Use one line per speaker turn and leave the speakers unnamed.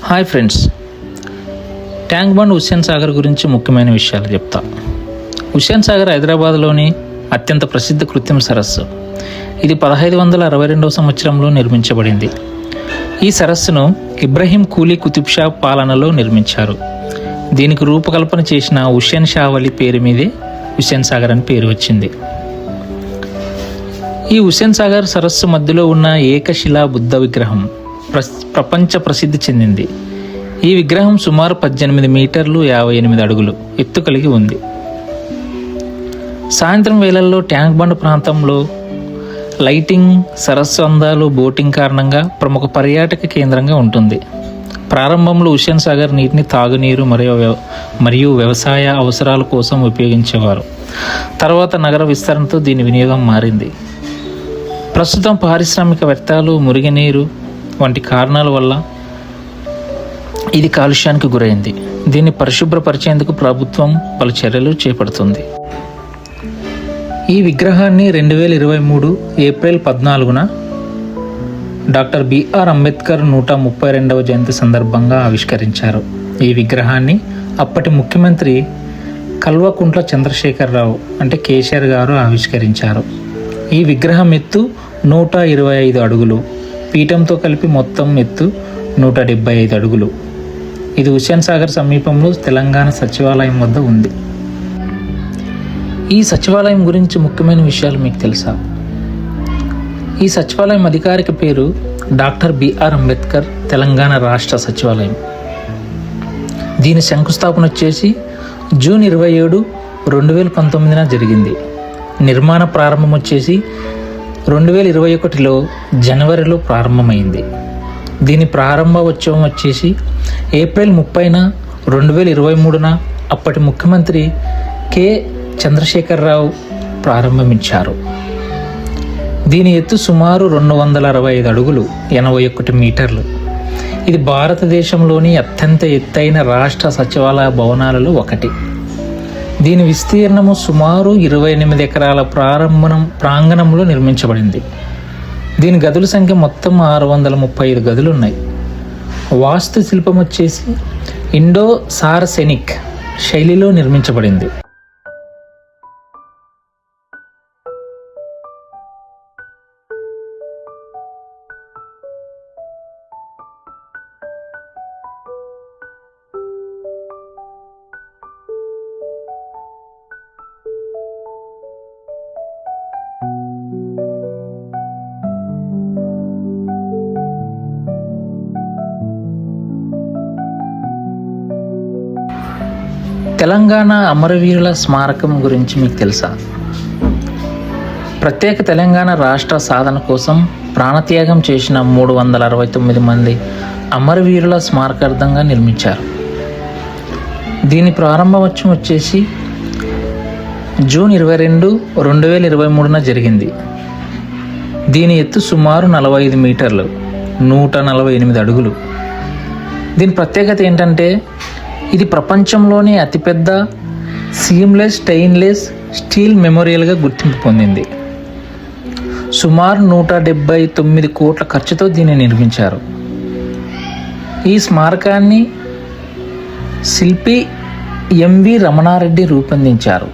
Hi friends, tank bund Hussain Sagar గురించి ముఖ్యమైన విషయాలు చెప్తా. హుస్సేన్ సాగర్ హైదరాబాద్లోని అత్యంత ప్రసిద్ధ కృత్రిమ సరస్సు. ఇది 1562 సంవత్సరంలో నిర్మించబడింది. ఈ సరస్సును ఇబ్రహీం కూలీ కుతుబ్ షా పాలనలో నిర్మించారు. దీనికి రూపకల్పన చేసిన హుస్సేన్ షా వలి పేరు మీదే హుస్సేన్ సాగర్ అని పేరు వచ్చింది. ఈ హుస్సేన్ సాగర్ సరస్సు మధ్యలో ఉన్న ఏకశిలా బుద్ధ విగ్రహం ప్రపంచ ప్రసిద్ధి చెందింది. ఈ విగ్రహం సుమారు 18 మీటర్లు 58 అడుగులు ఎత్తు కలిగి ఉంది. సాయంత్రం వేళల్లో ట్యాంక్ బండ్ ప్రాంతంలో లైటింగ్, సరస్సు అందాలు, బోటింగ్ కారణంగా ప్రముఖ పర్యాటక కేంద్రంగా ఉంటుంది. ప్రారంభంలో హుస్సేన్ సాగర్ నీటిని తాగునీరు మరియు వ్యవసాయ అవసరాల కోసం ఉపయోగించేవారు. తర్వాత నగర విస్తరణతో దీని వినియోగం మారింది. ప్రస్తుతం పారిశ్రామిక వ్యర్థాలు, మురుగునీరు వంటి కారణాల వల్ల ఇది కాలుష్యానికి గురైంది. దీన్ని పరిశుభ్రపరిచేందుకు ప్రభుత్వం పలు చర్యలు చేపడుతుంది. ఈ విగ్రహాన్ని 2023 ఏప్రిల్ 14న డాక్టర్ బిఆర్ అంబేద్కర్ 132వ జయంతి సందర్భంగా ఆవిష్కరించారు. ఈ విగ్రహాన్ని అప్పటి ముఖ్యమంత్రి కల్వకుంట్ల చంద్రశేఖరరావు అంటే కేసీఆర్ గారు ఆవిష్కరించారు. ఈ విగ్రహం ఎత్తు 125 అడుగులు, పీఠంతో కలిపి మొత్తం ఎత్తు 175 అడుగులు. ఇది హుస్సేన్ సాగర్ సమీపంలో తెలంగాణ సచివాలయం వద్ద ఉంది. ఈ సచివాలయం గురించి ముఖ్యమైన విషయాలు మీకు తెలుసా? ఈ సచివాలయం అధికారిక పేరు డాక్టర్ బిఆర్ అంబేద్కర్ తెలంగాణ రాష్ట్ర సచివాలయం. దీని శంకుస్థాపన వచ్చేసి జూన్ 27, 2019 జరిగింది. నిర్మాణ ప్రారంభం వచ్చేసి 2021లో జనవరిలో ప్రారంభమైంది. దీని ప్రారంభోత్సవం వచ్చేసి ఏప్రిల్ 30న 2023న అప్పటి ముఖ్యమంత్రి కె చంద్రశేఖరరావు ప్రారంభించారు. దీని ఎత్తు సుమారు 265 అడుగులు 81 మీటర్లు. ఇది భారతదేశంలోని అత్యంత ఎత్తైన రాష్ట్ర సచివాలయ భవనాలలో ఒకటి. దీని విస్తీర్ణము సుమారు 28 ఎకరాల ప్రాంగణంలో నిర్మించబడింది. దీని గదుల సంఖ్య మొత్తం 635 గదులు ఉన్నాయి. వాస్తు శిల్పం వచ్చేసి ఇండో సారసెనిక్ శైలిలో నిర్మించబడింది. తెలంగాణ అమరవీరుల స్మారకం గురించి మీకు తెలుసా? ప్రత్యేక తెలంగాణ రాష్ట్ర సాధన కోసం ప్రాణత్యాగం చేసిన 369 మంది అమరవీరుల స్మారకార్థంగా నిర్మించారు. దీని ప్రారంభోత్సవం వచ్చేసి జూన్ 22, 2023న జరిగింది. దీని ఎత్తు సుమారు 45 మీటర్లు 148 అడుగులు. దీని ప్రత్యేకత ఏంటంటే ఇది ప్రపంచంలోనే అతిపెద్ద సీమ్లెస్ స్టెయిన్లెస్ స్టీల్ మెమోరియల్గా గుర్తింపు పొందింది. సుమారు 179 కోట్ల ఖర్చుతో దీన్ని నిర్మించారు. ఈ స్మారకాన్ని శిల్పి ఎంవి రమణారెడ్డి రూపొందించారు.